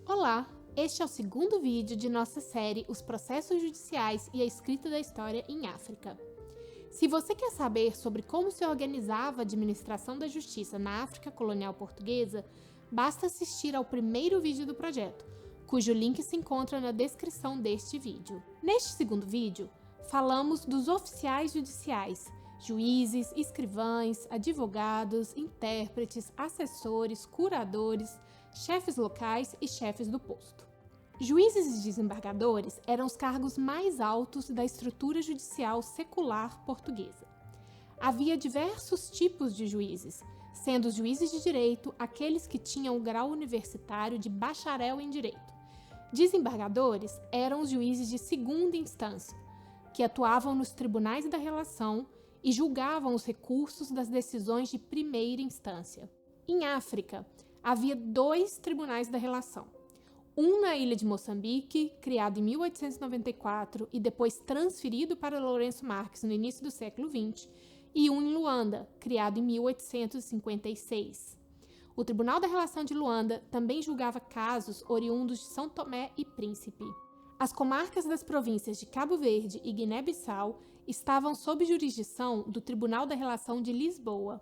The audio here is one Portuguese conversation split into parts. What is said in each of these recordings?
Olá, este é o segundo vídeo de nossa série Os Processos Judiciais e a Escrita da História em África. Se você quer saber sobre como se organizava a administração da justiça na África colonial portuguesa, basta assistir ao primeiro vídeo do projeto, cujo link se encontra na descrição deste vídeo. Neste segundo vídeo, falamos dos oficiais judiciais, juízes, escrivães, advogados, intérpretes, assessores, curadores, chefes locais e chefes do posto. Juízes e desembargadores eram os cargos mais altos da estrutura judicial secular portuguesa. Havia diversos tipos de juízes, sendo os juízes de direito aqueles que tinham o grau universitário de bacharel em direito. Desembargadores eram os juízes de segunda instância, que atuavam nos tribunais da relação e julgavam os recursos das decisões de primeira instância. Em África, havia 2 tribunais da relação. Um na ilha de Moçambique, criado em 1894 e depois transferido para Lourenço Marques no início do século XX, e um em Luanda, criado em 1856. O Tribunal da Relação de Luanda também julgava casos oriundos de São Tomé e Príncipe. As comarcas das províncias de Cabo Verde e Guiné-Bissau estavam sob jurisdição do Tribunal da Relação de Lisboa.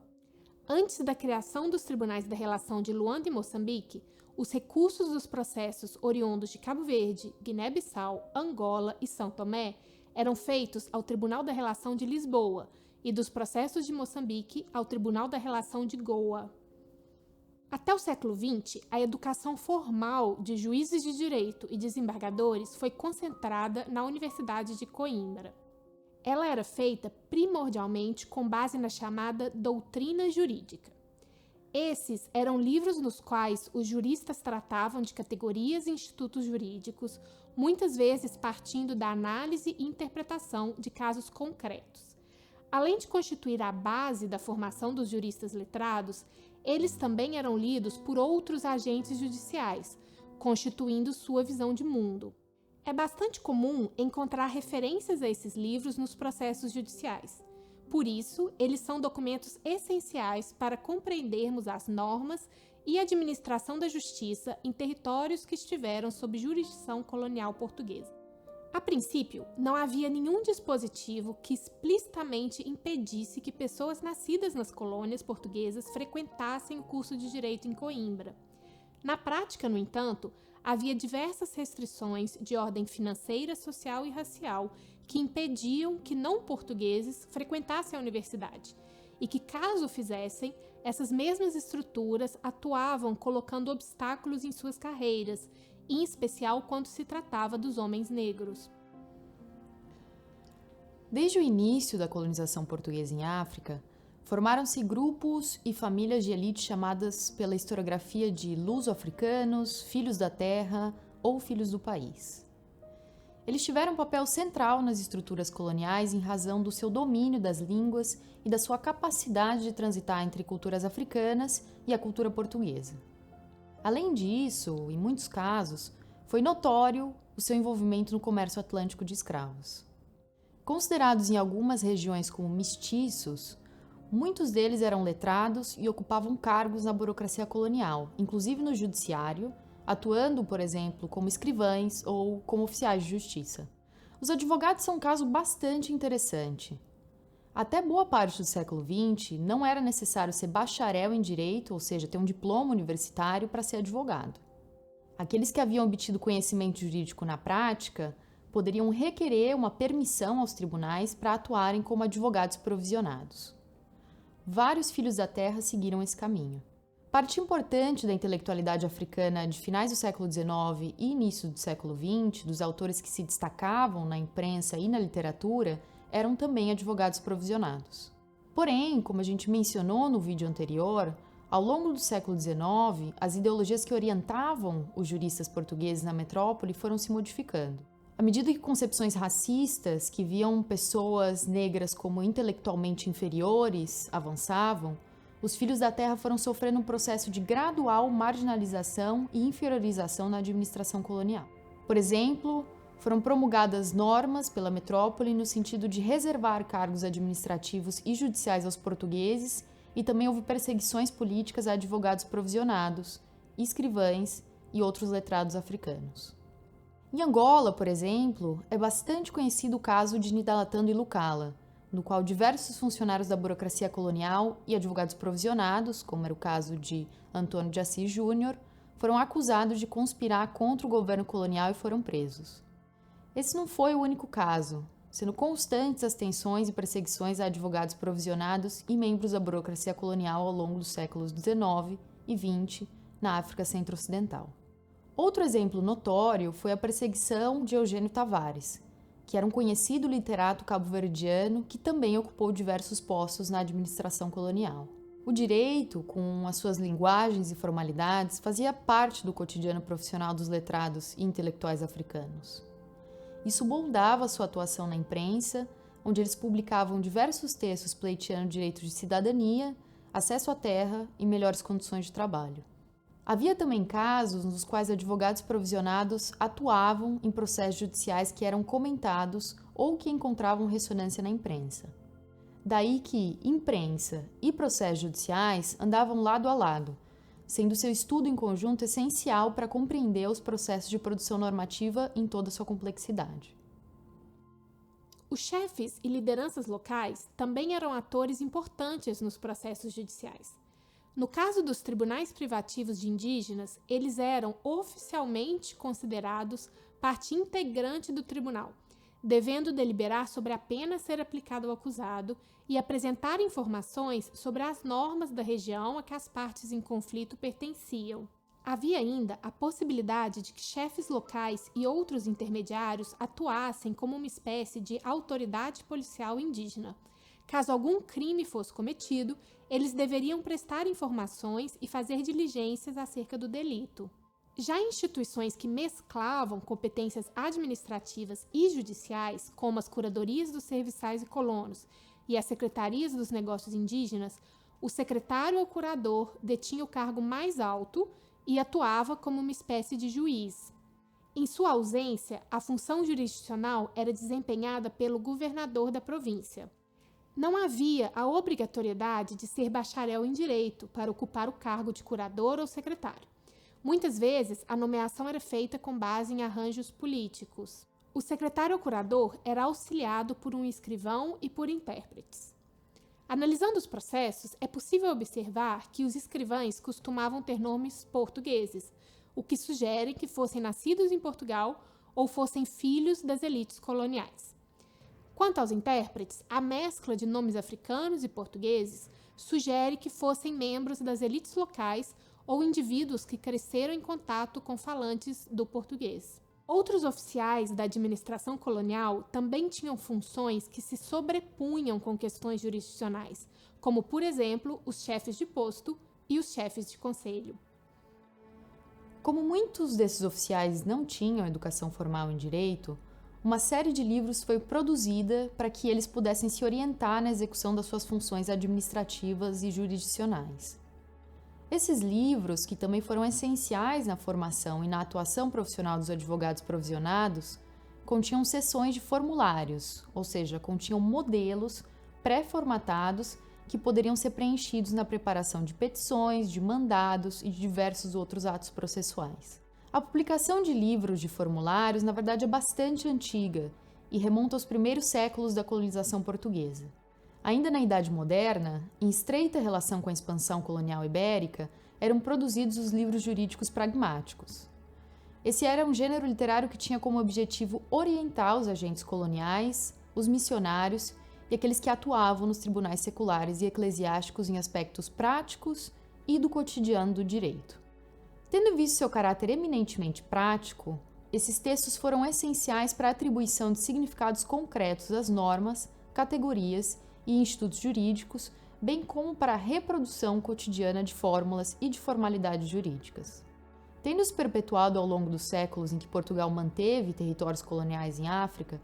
Antes da criação dos Tribunais da Relação de Luanda e Moçambique, os recursos dos processos oriundos de Cabo Verde, Guiné-Bissau, Angola e São Tomé eram feitos ao Tribunal da Relação de Lisboa e dos processos de Moçambique ao Tribunal da Relação de Goa. Até o século XX, a educação formal de juízes de direito e desembargadores foi concentrada na Universidade de Coimbra. Ela era feita primordialmente com base na chamada doutrina jurídica. Esses eram livros nos quais os juristas tratavam de categorias e institutos jurídicos, muitas vezes partindo da análise e interpretação de casos concretos. Além de constituir a base da formação dos juristas letrados, eles também eram lidos por outros agentes judiciais, constituindo sua visão de mundo. É bastante comum encontrar referências a esses livros nos processos judiciais. Por isso, eles são documentos essenciais para compreendermos as normas e administração da justiça em territórios que estiveram sob jurisdição colonial portuguesa. A princípio, não havia nenhum dispositivo que explicitamente impedisse que pessoas nascidas nas colônias portuguesas frequentassem o curso de Direito em Coimbra. Na prática, no entanto, havia diversas restrições de ordem financeira, social e racial que impediam que não portugueses frequentassem a universidade e que, caso o fizessem, essas mesmas estruturas atuavam colocando obstáculos em suas carreiras, em especial quando se tratava dos homens negros. Desde o início da colonização portuguesa em África, formaram-se grupos e famílias de elite chamadas pela historiografia de luso-africanos, filhos da terra ou filhos do país. Eles tiveram um papel central nas estruturas coloniais em razão do seu domínio das línguas e da sua capacidade de transitar entre culturas africanas e a cultura portuguesa. Além disso, em muitos casos, foi notório o seu envolvimento no comércio atlântico de escravos. Considerados em algumas regiões como mestiços, muitos deles eram letrados e ocupavam cargos na burocracia colonial, inclusive no judiciário, atuando, por exemplo, como escrivães ou como oficiais de justiça. Os advogados são um caso bastante interessante. Até boa parte do século XX, não era necessário ser bacharel em direito, ou seja, ter um diploma universitário para ser advogado. Aqueles que haviam obtido conhecimento jurídico na prática poderiam requerer uma permissão aos tribunais para atuarem como advogados provisionados. Vários filhos da terra seguiram esse caminho. Parte importante da intelectualidade africana de finais do século XIX e início do século XX, dos autores que se destacavam na imprensa e na literatura, eram também advogados provisionados. Porém, como a gente mencionou no vídeo anterior, ao longo do século XIX, as ideologias que orientavam os juristas portugueses na metrópole foram se modificando. À medida que concepções racistas que viam pessoas negras como intelectualmente inferiores avançavam, os filhos da terra foram sofrendo um processo de gradual marginalização e inferiorização na administração colonial. Por exemplo, foram promulgadas normas pela metrópole no sentido de reservar cargos administrativos e judiciais aos portugueses e também houve perseguições políticas a advogados provisionados, escrivães e outros letrados africanos. Em Angola, por exemplo, é bastante conhecido o caso de Nidalatando e Lucala, no qual diversos funcionários da burocracia colonial e advogados provisionados, como era o caso de Antônio de Assis Júnior, foram acusados de conspirar contra o governo colonial e foram presos. Esse não foi o único caso, sendo constantes as tensões e perseguições a advogados provisionados e membros da burocracia colonial ao longo dos séculos XIX e XX na África Centro-Ocidental. Outro exemplo notório foi a perseguição de Eugênio Tavares, que era um conhecido literato cabo-verdiano que também ocupou diversos postos na administração colonial. O direito, com as suas linguagens e formalidades, fazia parte do cotidiano profissional dos letrados e intelectuais africanos. Isso moldava sua atuação na imprensa, onde eles publicavam diversos textos pleiteando direitos de cidadania, acesso à terra e melhores condições de trabalho. Havia também casos nos quais advogados provisionados atuavam em processos judiciais que eram comentados ou que encontravam ressonância na imprensa. Daí que imprensa e processos judiciais andavam lado a lado, sendo seu estudo em conjunto essencial para compreender os processos de produção normativa em toda a sua complexidade. Os chefes e lideranças locais também eram atores importantes nos processos judiciais. No caso dos tribunais privativos de indígenas, eles eram oficialmente considerados parte integrante do tribunal, devendo deliberar sobre a pena a ser aplicada ao acusado e apresentar informações sobre as normas da região a que as partes em conflito pertenciam. Havia ainda a possibilidade de que chefes locais e outros intermediários atuassem como uma espécie de autoridade policial indígena. Caso algum crime fosse cometido, eles deveriam prestar informações e fazer diligências acerca do delito. Já instituições que mesclavam competências administrativas e judiciais, como as curadorias dos serviçais e colonos e as secretarias dos negócios indígenas, o secretário ou curador detinha o cargo mais alto e atuava como uma espécie de juiz. Em sua ausência, a função jurisdicional era desempenhada pelo governador da província. Não havia a obrigatoriedade de ser bacharel em direito para ocupar o cargo de curador ou secretário. Muitas vezes, a nomeação era feita com base em arranjos políticos. O secretário ou curador era auxiliado por um escrivão e por intérpretes. Analisando os processos, é possível observar que os escrivães costumavam ter nomes portugueses, o que sugere que fossem nascidos em Portugal ou fossem filhos das elites coloniais. Quanto aos intérpretes, a mescla de nomes africanos e portugueses sugere que fossem membros das elites locais ou indivíduos que cresceram em contato com falantes do português. Outros oficiais da administração colonial também tinham funções que se sobrepunham com questões jurisdicionais, como, por exemplo, os chefes de posto e os chefes de conselho. Como muitos desses oficiais não tinham educação formal em direito, uma série de livros foi produzida para que eles pudessem se orientar na execução das suas funções administrativas e jurisdicionais. Esses livros, que também foram essenciais na formação e na atuação profissional dos advogados provisionados, continham seções de formulários, ou seja, continham modelos pré-formatados que poderiam ser preenchidos na preparação de petições, de mandados e de diversos outros atos processuais. A publicação de livros de formulários, na verdade, é bastante antiga e remonta aos primeiros séculos da colonização portuguesa. Ainda na Idade Moderna, em estreita relação com a expansão colonial ibérica, eram produzidos os livros jurídicos pragmáticos. Esse era um gênero literário que tinha como objetivo orientar os agentes coloniais, os missionários e aqueles que atuavam nos tribunais seculares e eclesiásticos em aspectos práticos e do cotidiano do direito. Tendo em vista seu caráter eminentemente prático, esses textos foram essenciais para a atribuição de significados concretos às normas, categorias e institutos jurídicos, bem como para a reprodução cotidiana de fórmulas e de formalidades jurídicas. Tendo se perpetuado ao longo dos séculos em que Portugal manteve territórios coloniais em África,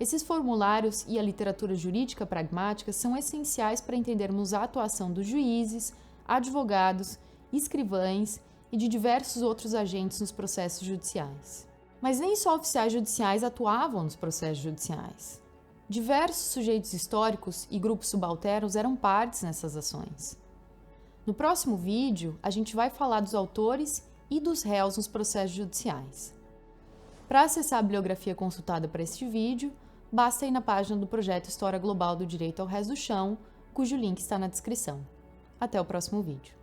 esses formulários e a literatura jurídica pragmática são essenciais para entendermos a atuação dos juízes, advogados, escrivães e de diversos outros agentes nos processos judiciais. Mas nem só oficiais judiciais atuavam nos processos judiciais. Diversos sujeitos históricos e grupos subalternos eram partes nessas ações. No próximo vídeo, a gente vai falar dos autores e dos réus nos processos judiciais. Para acessar a bibliografia consultada para este vídeo, basta ir na página do projeto História Global do Direito ao Res do Chão, cujo link está na descrição. Até o próximo vídeo.